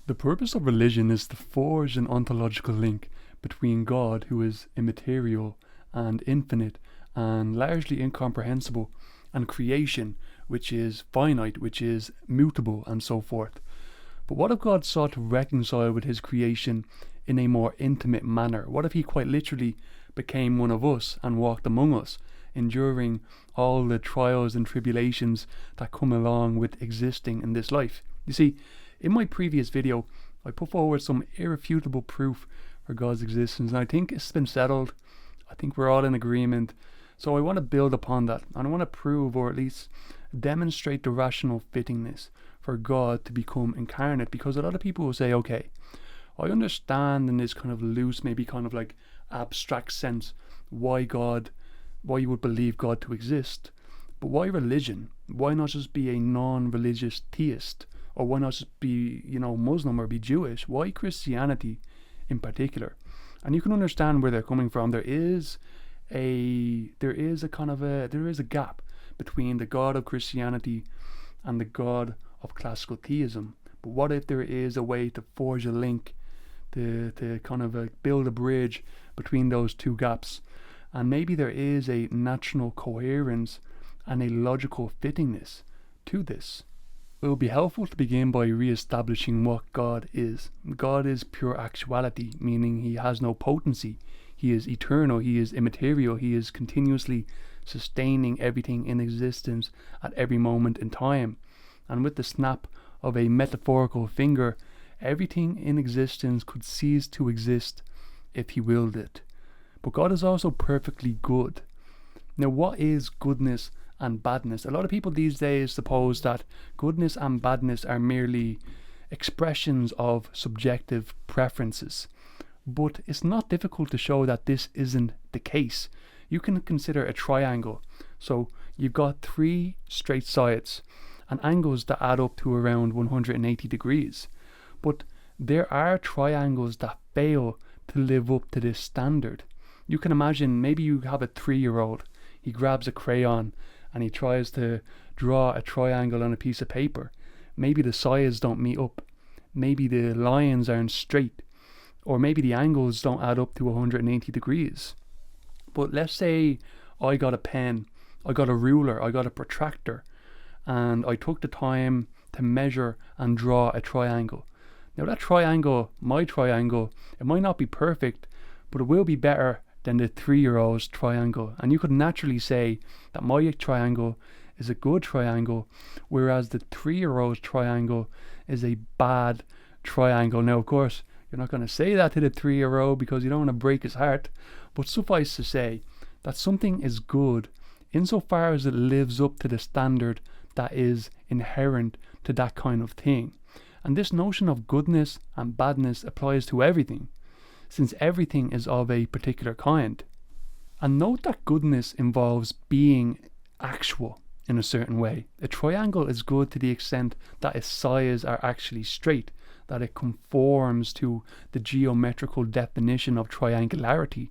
The purpose of religion is to forge an ontological link between God, who is immaterial and infinite and largely incomprehensible, and creation, which is finite, which is mutable, and so forth. But what if God sought to reconcile with his creation in a more intimate manner? What if he quite literally became one of us and walked among us, enduring all the trials and tribulations that come along with existing in this life? You see, in my previous video, I put forward some irrefutable proof for God's existence, and I think it's been settled. I think we're all in agreement. So I want to build upon that, and I want to prove, or at least demonstrate, the rational fittingness for God to become incarnate, because a lot of people will say, okay, I understand in this kind of loose, maybe kind of like abstract sense, why you would believe God to exist, but why religion? Why not just be a non-religious theist? Or why not just be, Muslim or be Jewish? Why Christianity in particular? And you can understand where they're coming from. There is a gap between the God of Christianity and the God of classical theism. But what if there is a way to forge a link, to kind of build a bridge between those two gaps? And maybe there is a natural coherence and a logical fittingness to this. It will be helpful to begin by re-establishing what God is. God is pure actuality, meaning he has no potency. He is eternal, he is immaterial, he is continuously sustaining everything in existence at every moment in time. And with the snap of a metaphorical finger, everything in existence could cease to exist if he willed it. But God is also perfectly good. Now, what is goodness and badness? A lot of people these days suppose that goodness and badness are merely expressions of subjective preferences. But it's not difficult to show that this isn't the case. You can consider a triangle. So you've got three straight sides and angles that add up to around 180 degrees. But there are triangles that fail to live up to this standard. You can imagine, maybe you have a 3-year-old. He grabs a crayon and he tries to draw a triangle on a piece of paper. Maybe the sides don't meet up. Maybe the lines aren't straight. Or maybe the angles don't add up to 180 degrees. But let's say I got a pen, I got a ruler, I got a protractor, and I took the time to measure and draw a triangle. Now that triangle, my triangle, it might not be perfect, but it will be better than the 3-year-old's triangle. And you could naturally say that my triangle is a good triangle, whereas the 3-year-old's triangle is a bad triangle. Now, of course, you're not going to say that to the 3-year-old because you don't want to break his heart, but suffice to say that something is good insofar as it lives up to the standard that is inherent to that kind of thing. And this notion of goodness and badness applies to everything, since everything is of a particular kind. And note that goodness involves being actual in a certain way. A triangle is good to the extent that its sides are actually straight, that it conforms to the geometrical definition of triangularity,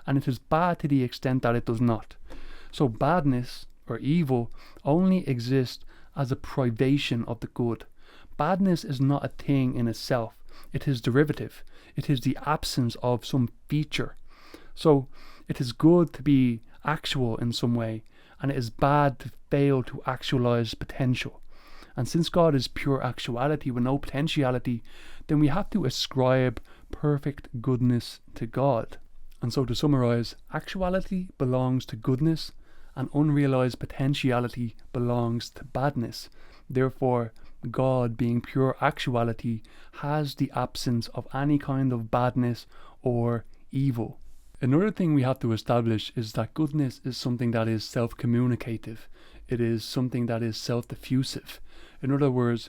and it is bad to the extent that it does not. So badness, or evil, only exists as a privation of the good. Badness is not a thing in itself. It is derivative. It is the absence of some feature. So it is good to be actual in some way, and it is bad to fail to actualize potential. And since God is pure actuality with no potentiality, then we have to ascribe perfect goodness to God. And so to summarize, actuality belongs to goodness, and unrealized potentiality belongs to badness. Therefore, God, being pure actuality, has the absence of any kind of badness or evil. Another thing we have to establish is that goodness is something that is self-communicative. It is something that is self-diffusive. In other words,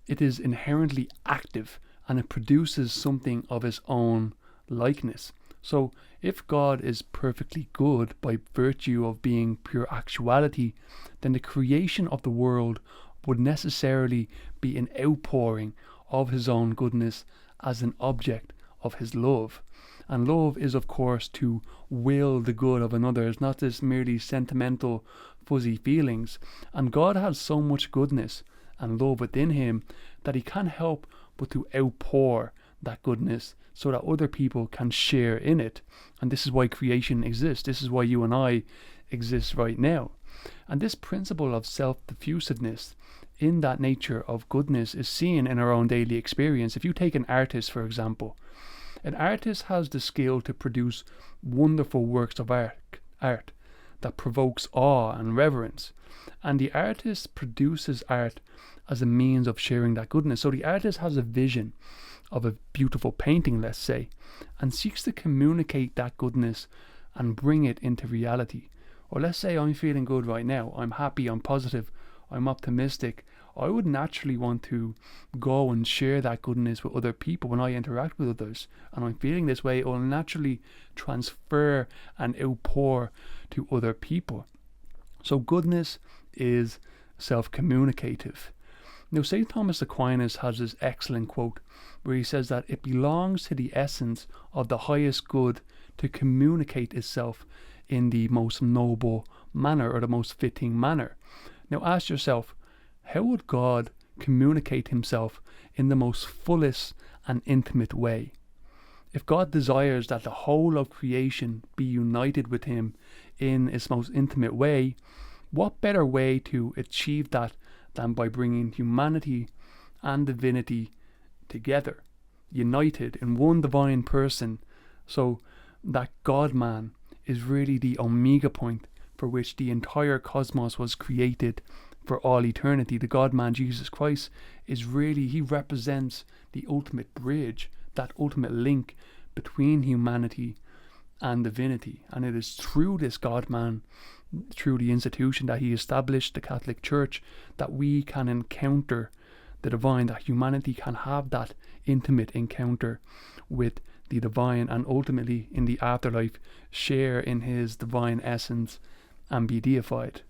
it is inherently active and it produces something of its own likeness. So if God is perfectly good by virtue of being pure actuality, then the creation of the world would necessarily be an outpouring of his own goodness as an object of his love. And love is, of course, to will the good of another. It's not this merely sentimental, fuzzy feelings. And God has so much goodness and love within him that he can't help but to outpour that goodness so that other people can share in it. And this is why creation exists. This is why you and I exist right now. And this principle of self-diffusiveness in that nature of goodness is seen in our own daily experience. If you take an artist, for example, an artist has the skill to produce wonderful works of art that provokes awe and reverence. And the artist produces art as a means of sharing that goodness. So the artist has a vision of a beautiful painting, let's say, and seeks to communicate that goodness and bring it into reality. Or let's say I'm feeling good right now, I'm happy, I'm positive, I'm optimistic. I would naturally want to go and share that goodness with other people when I interact with others. And I'm feeling this way, it will naturally transfer and outpour to other people. So goodness is self-communicative. Now, St. Thomas Aquinas has this excellent quote where he says that it belongs to the essence of the highest good to communicate itself in the most noble manner, or the most fitting manner. Now ask yourself, how would God communicate himself in the most fullest and intimate way? If God desires that the whole of creation be united with him in its most intimate way, what better way to achieve that than by bringing humanity and divinity together, united in one divine person, so that God-man is really the omega point for which the entire cosmos was created for all eternity. The God-man Jesus Christ is really, he represents the ultimate bridge, that ultimate link between humanity and divinity. And it is through this God-man, through the institution that he established, the Catholic Church, that we can encounter the divine, that humanity can have that intimate encounter with the divine, and ultimately in the afterlife share in his divine essence and be deified.